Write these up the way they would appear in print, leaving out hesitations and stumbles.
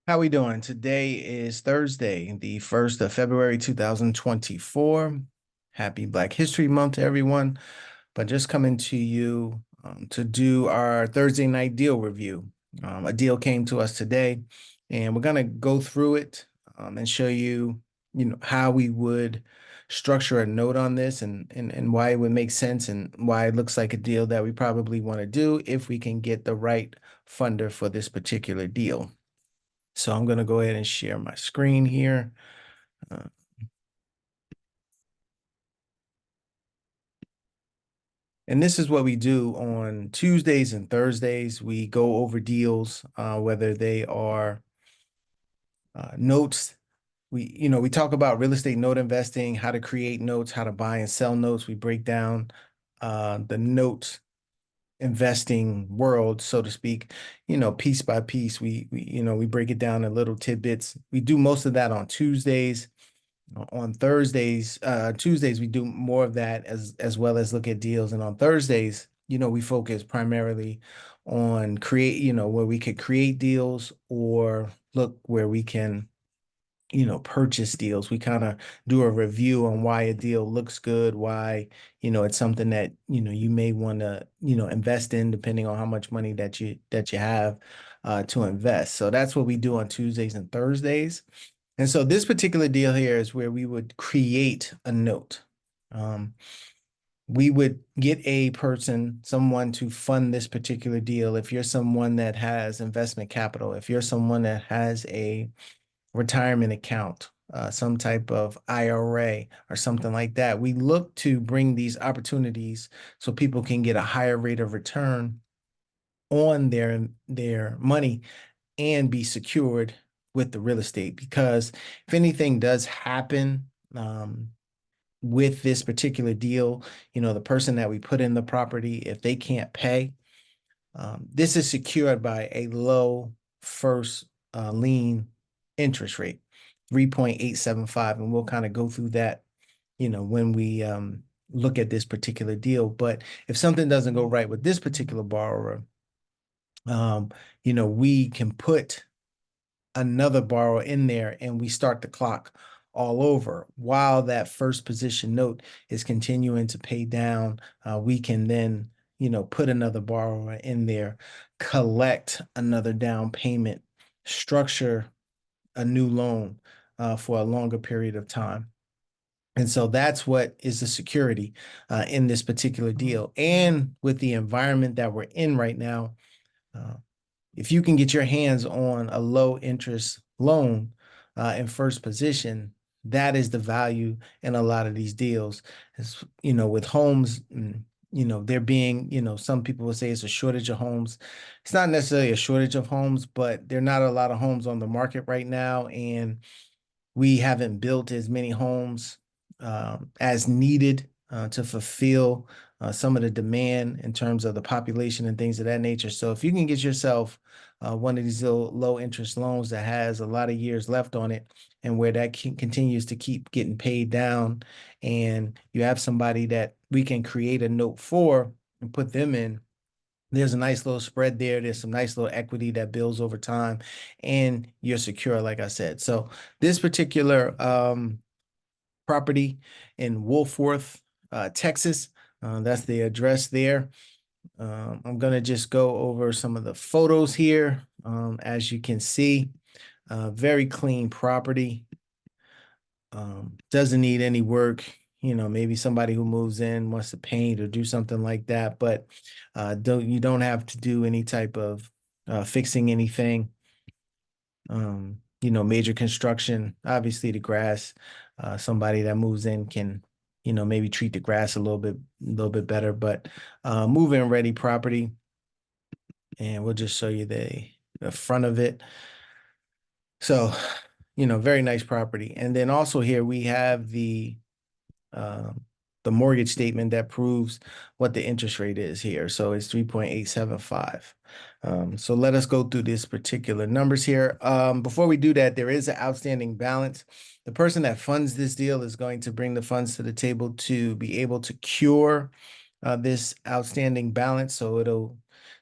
How we doing? Today is Thursday, the 1st of February, 2024. Happy Black History Month to everyone. But just coming to you to do our Thursday night deal review. A deal came to us today, and we're gonna go through it and show you, how we would structure a note on this and why it would make sense and why it looks like a deal that we probably want to do if we can get the right funder for this particular deal. So I'm going to go ahead and share my screen here. Uh, and this is what we do on Tuesdays and Thursdays. We go over deals, whether they are notes. We talk about real estate note investing, how to create notes, how to buy and sell notes. We break down the note investing world, so to speak, piece by piece. We break it down in little tidbits. We do most of that on Tuesdays. On Tuesdays, we do more of that as well as look at deals. And on Thursdays, we focus primarily on where we could create deals or look where we can, purchase deals. We kind of do a review on why a deal looks good, why, it's something that, you may want to, invest in depending on how much money that you have to invest. So that's what we do on Tuesdays and Thursdays. And so this particular deal here is where we would create a note. Um, we would get someone to fund this particular deal. If you're someone that has investment capital, if you're someone that has a retirement account, some type of IRA or something like that, we look to bring these opportunities so people can get a higher rate of return on their money and be secured with the real estate. Because if anything does happen with this particular deal, the person that we put in the property, if they can't pay, this is secured by a low first lien interest rate, 3.875. And we'll kind of go through that, when we look at this particular deal. But if something doesn't go right with this particular borrower, we can put another borrower in there and we start the clock all over while that first position note is continuing to pay down. We can then, put another borrower in there, collect another down payment, structure a new loan for a longer period of time. And so that's what is the security in this particular deal. And with the environment that we're in right now, uh, if you can get your hands on a low interest loan in first position, that is the value in a lot of these deals. As with homes, there being, some people will say it's a shortage of homes. It's not necessarily a shortage of homes, but there are not a lot of homes on the market right now. And we haven't built as many homes as needed to fulfill some of the demand in terms of the population and things of that nature. So if you can get yourself one of these low interest loans that has a lot of years left on it and where that continues to keep getting paid down, and you have somebody that we can create a note for and put them in, there's a nice little spread there. There's some nice little equity that builds over time, and you're secure, like I said. So this particular property in Wolfworth, Texas, that's the address there. I'm gonna just go over some of the photos here. As you can see, very clean property. Doesn't need any work. Maybe somebody who moves in wants to paint or do something like that, but don't have to do any type of fixing anything. Major construction. Obviously, the grass. Somebody that moves in can, maybe treat the grass a little bit better. But move-in ready property, and we'll just show you the front of it. So, very nice property. And then also here we have um, the mortgage statement that proves what the interest rate is here. So it's 3.875. So let us go through this particular numbers here. Before we do that, there is an outstanding balance. The person that funds this deal is going to bring the funds to the table to be able to cure this outstanding balance. So it'll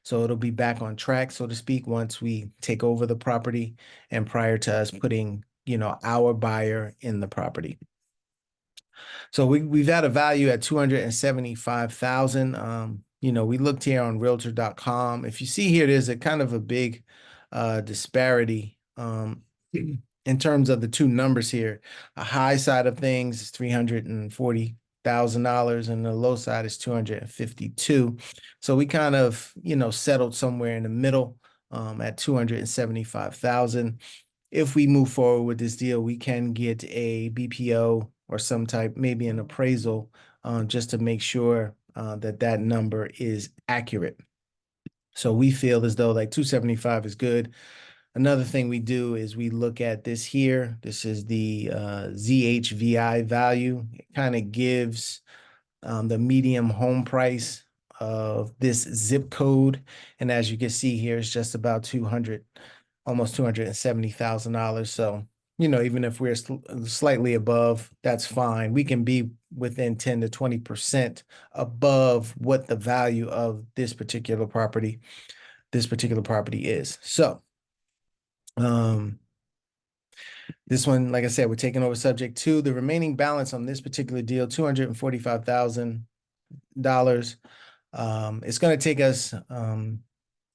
So it'll be back on track, so to speak, once we take over the property and prior to us putting, our buyer in the property. So we've had a value at 275,000. We looked here on realtor.com. If you see here, there's a kind of a big disparity in terms of the two numbers here. A high side of things is $340,000 and the low side is 252. So we kind of, settled somewhere in the middle at 275,000. If we move forward with this deal, we can get a BPO or some type, maybe an appraisal, just to make sure that that number is accurate. So we feel as though like 275 is good. Another thing we do is we look at this here. This is the ZHVI value. It kind of gives the medium home price of this zip code. And as you can see here, it's just about 200, almost $270,000. So, even if we're slightly above, that's fine. We can be within 10 to 20% above what the value of this particular property is. So, this one, like I said, we're taking over subject to the remaining balance on this particular deal, $245,000. It's going to take us,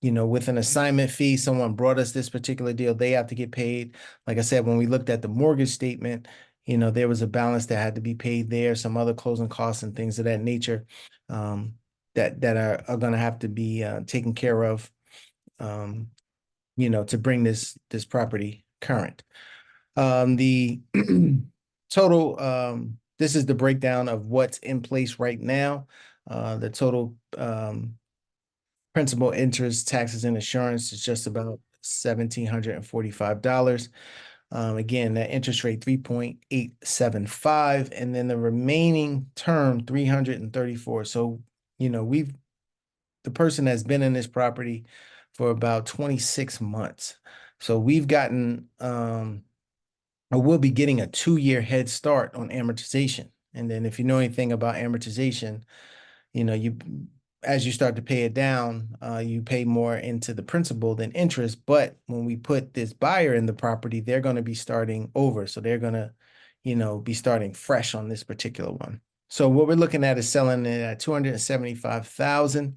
with an assignment fee, someone brought us this particular deal, they have to get paid. Like I said, when we looked at the mortgage statement, there was a balance that had to be paid there, some other closing costs and things of that nature that are going to have to be taken care of, to bring this property current. The total, this is the breakdown of what's in place right now. The total principal, interest, taxes, and insurance is just about $1,745. Again, that interest rate 3.875, and then the remaining term 334. So, the person has been in this property for about 26 months. So we've gotten or we'll be getting a 2-year head start on amortization. And then if you know anything about amortization, as you start to pay it down, you pay more into the principal than interest. But when we put this buyer in the property, they're going to be starting over. So they're going to, be starting fresh on this particular one. So what we're looking at is selling it at 275,000.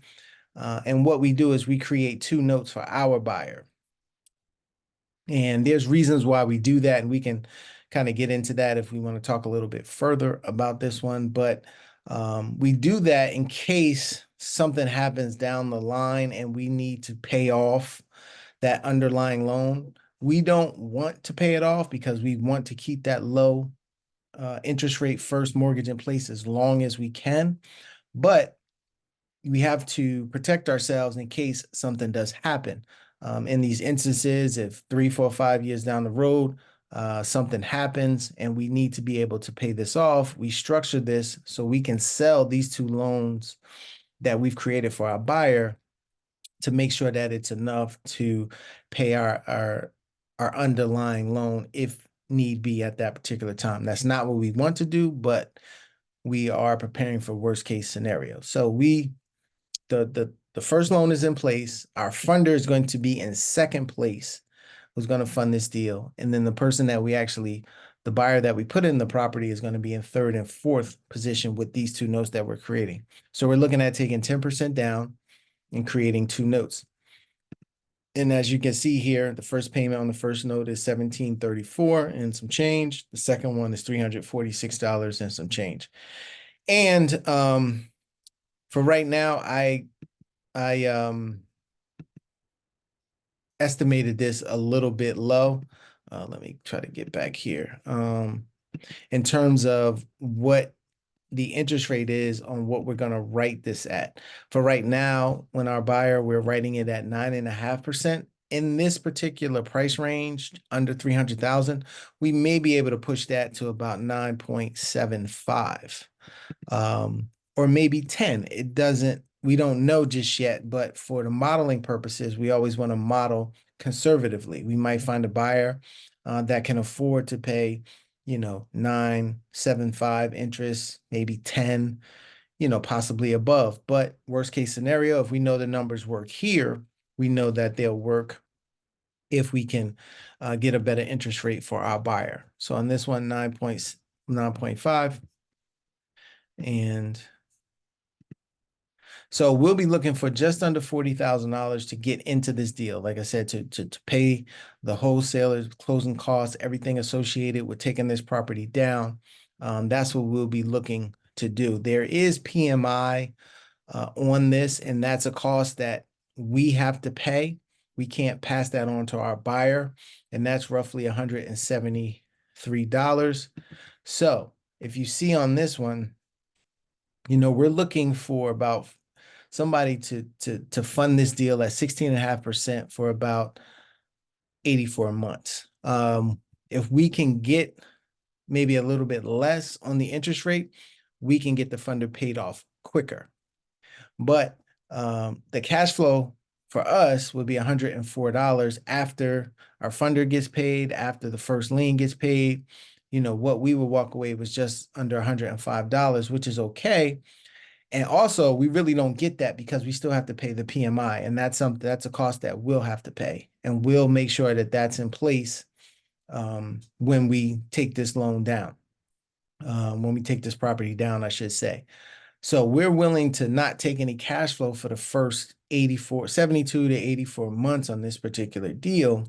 And what we do is we create 2 notes for our buyer. And there's reasons why we do that, and we can kind of get into that if we want to talk a little bit further about this one. But we do that in case something happens down the line and we need to pay off that underlying loan. We don't want to pay it off because we want to keep that low interest rate first mortgage in place as long as we can. But we have to protect ourselves in case something does happen. In these instances, if 3, 4, 5 years down the road, something happens and we need to be able to pay this off, we structure this so we can sell these 2 loans that we've created for our buyer to make sure that it's enough to pay our underlying loan if need be at that particular time. That's not what we want to do, but we are preparing for worst case scenario. So the first loan is in place. Our funder is going to be in second place, who's going to fund this deal. And then the person that the buyer that we put in the property is going to be in third and fourth position with these 2 notes that we're creating. So we're looking at taking 10% down and creating 2 notes. And as you can see here, the first payment on the first note is $1,734 and some change. The second one is $346 and some change. And for right now, I estimated this a little bit low. Let me try to get back here. In terms of what the interest rate is on what we're going to write this at. For right now, when our buyer, we're writing it at 9.5%. In this particular price range, under 300,000, we may be able to push that to about 9.75. Or maybe 10. We don't know just yet, but for the modeling purposes, we always want to model conservatively. We might find a buyer that can afford to pay, 9.75 interest, maybe 10, possibly above. But worst case scenario, if we know the numbers work here, we know that they'll work if we can get a better interest rate for our buyer. So on this one, 9.5. And so we'll be looking for just under $40,000 to get into this deal. Like I said, to pay the wholesalers, closing costs, everything associated with taking this property down. That's what we'll be looking to do. There is PMI on this, and that's a cost that we have to pay. We can't pass that on to our buyer, and that's roughly $173. So if you see on this one, we're looking for about somebody to fund this deal at 16.5% for about 84 months. If we can get maybe a little bit less on the interest rate, we can get the funder paid off quicker. But the cash flow for us would be $104 after our funder gets paid, after the first lien gets paid. What we would walk away was just under $105, which is okay. And also, we really don't get that because we still have to pay the PMI, and that's a cost that we'll have to pay, and we'll make sure that that's in place when we take this loan down, when we take this property down, I should say. So we're willing to not take any cash flow for the first 72 to 84 months on this particular deal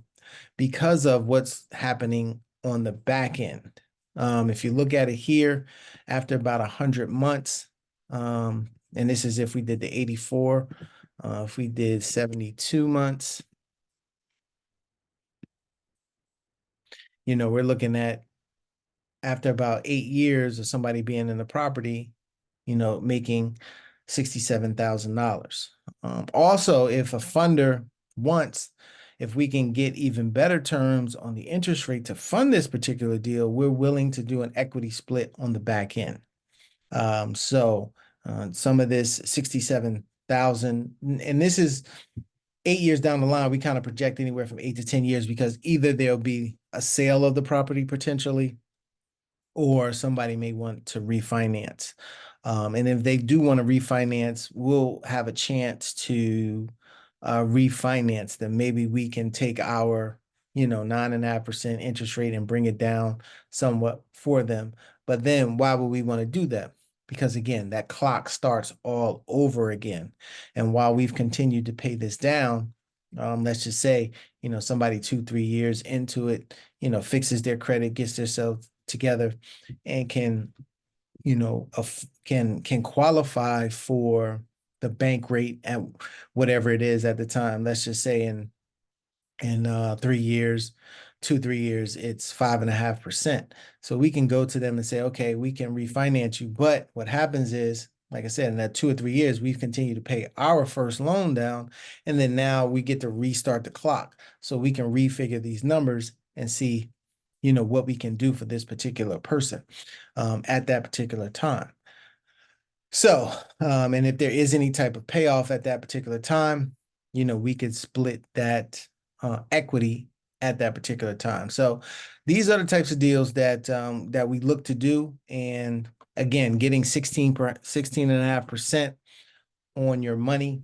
because of what's happening on the back end. If you look at it here, after about 100 months, and this is if we did the 84, if we did 72 months, we're looking at after about 8 years of somebody being in the property, making $67,000. Also, if a funder wants, if we can get even better terms on the interest rate to fund this particular deal, we're willing to do an equity split on the back end. So some of this 67,000, and this is 8 years down the line, we kind of project anywhere from 8 to 10 years because either there'll be a sale of the property potentially, or somebody may want to refinance. And if they do want to refinance, we'll have a chance to refinance them. Maybe we can take our 9.5% interest rate and bring it down somewhat for them. But then why would we want to do that? Because again, that clock starts all over again. And while we've continued to pay this down, let's just say, somebody 2-3 years into it, fixes their credit, gets themselves together, and can can qualify for the bank rate at whatever it is at the time. Let's just say in 3 years, 2-3 years, it's 5.5%. So we can go to them and say, okay, we can refinance you. But what happens is, like I said, in that 2 or 3 years, we've continued to pay our first loan down, and then now we get to restart the clock. So we can refigure these numbers and see what we can do for this particular person at that particular time. So, and if there is any type of payoff at that particular time, we could split that equity at that particular time. So these are the types of deals that that we look to do. And again, getting 16.5% on your money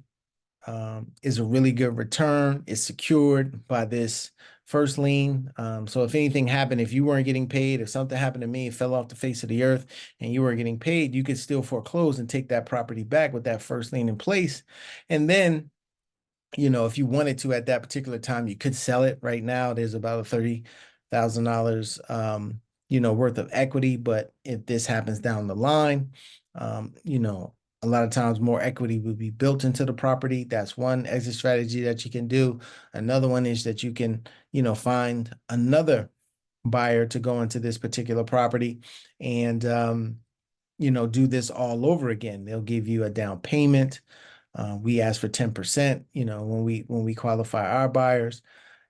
is a really good return. It's secured by this first lien. So if anything happened, if you weren't getting paid, if something happened to me, it fell off the face of the earth and you weren't getting paid, you could still foreclose and take that property back with that first lien in place. And then, if you wanted to at that particular time, you could sell it. Right now, there's about a $30,000 worth of equity. But if this happens down the line, a lot of times more equity will be built into the property. That's one exit strategy that you can do. Another one is that you can, find another buyer to go into this particular property and, do this all over again. They'll give you a down payment. We ask for 10%, when we qualify our buyers,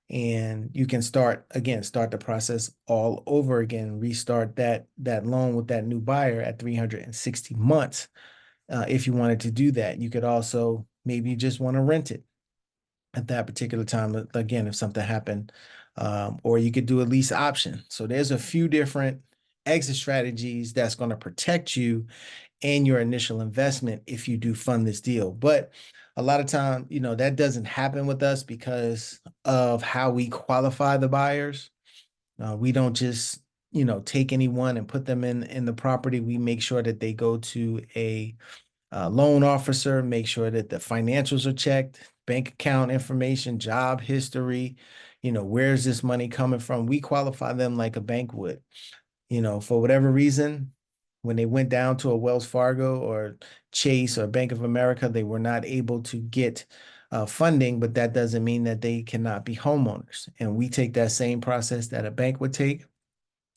and you can start the process all over again, restart that loan with that new buyer at 360 months. If you wanted to do that, you could also maybe just want to rent it at that particular time. Again, if something happened, or you could do a lease option. So there's a few different exit strategies that's going to protect you and your initial investment if you do fund this deal. But a lot of time, that doesn't happen with us because of how we qualify the buyers. We don't just, take anyone and put them in the property. We make sure that they go to a loan officer, make sure that the financials are checked, bank account information, job history, where's this money coming from? We qualify them like a bank would. For whatever reason, when they went down to a Wells Fargo or Chase or Bank of America, they were not able to get funding, but that doesn't mean that they cannot be homeowners. And we take that same process that a bank would take,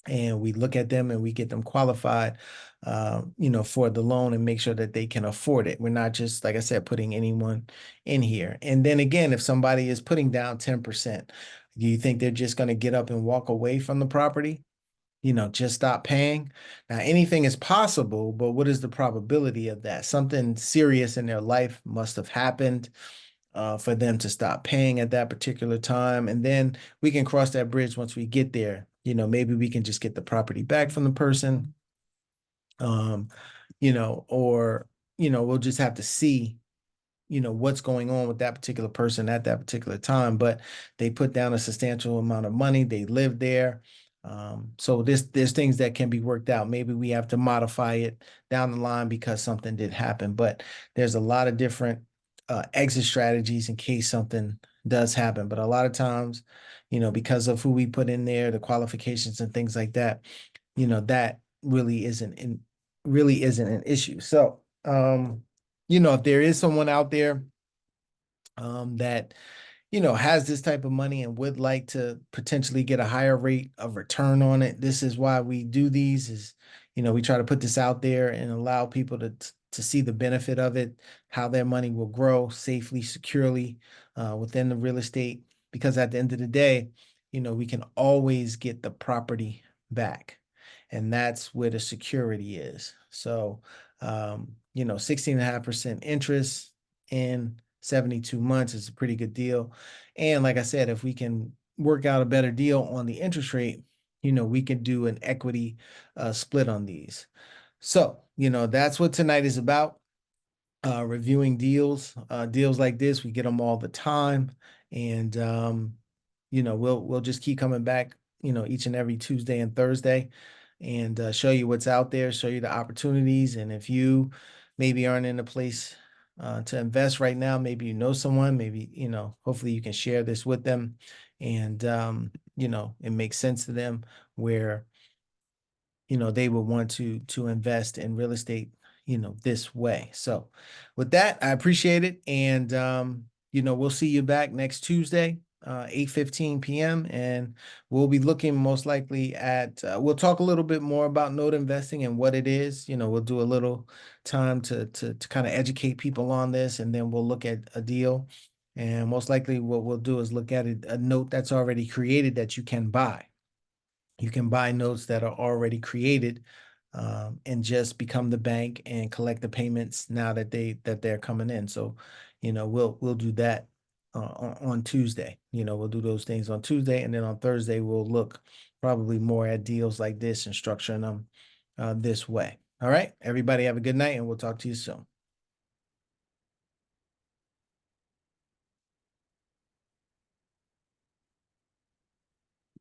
and we look at them and we get them qualified, for the loan and make sure that they can afford it. We're not just, like I said, putting anyone in here. And then again, if somebody is putting down 10%, do you think they're just going to get up and walk away from the property? Just stop paying. Now, anything is possible, but what is the probability of that? Something serious in their life must have happened for them to stop paying at that particular time. And then we can cross that bridge once we get there. Maybe we can just get the property back from the person, um, or, we'll just have to see what's going on with that particular person at that particular time, but they put down a substantial amount of money. They live there. So there's things that can be worked out. Maybe we have to modify it down the line because something did happen, but there's a lot of different exit strategies in case something does happen. But a lot of times, because of who we put in there, the qualifications and things like that, that really isn't an issue. So, if there is someone out there that has this type of money and would like to potentially get a higher rate of return on it, this is why we do these. Is we try to put this out there and allow people to see the benefit of it, how their money will grow safely, securely within the real estate. Because at the end of the day, we can always get the property back, and that's where the security is. So 16.5% interest in 72 months is a pretty good deal. And like I said, if we can work out a better deal on the interest rate, we can do an equity split on these. So, that's what tonight is about. Reviewing deals like this. We get them all the time. And we'll just keep coming back, each and every Tuesday and Thursday, and show you what's out there, show you the opportunities. And if you maybe aren't in a place to invest right now, maybe you know someone, maybe, hopefully you can share this with them, and it makes sense to them where they would want to invest in real estate, this way. So with that, I appreciate it. And we'll see you back next Tuesday, 8:15 p.m. And we'll be looking most likely at we'll talk a little bit more about note investing and what it is. We'll do a little time to kind of educate people on this, and then we'll look at a deal. And most likely what we'll do is look at a note that's already created that you can buy. You can buy notes that are already created, and just become the bank and collect the payments now that they're coming in. So, we'll do that on Tuesday. We'll do those things on Tuesday, and then on Thursday we'll look probably more at deals like this and structuring them this way. All right, everybody have a good night, and we'll talk to you soon.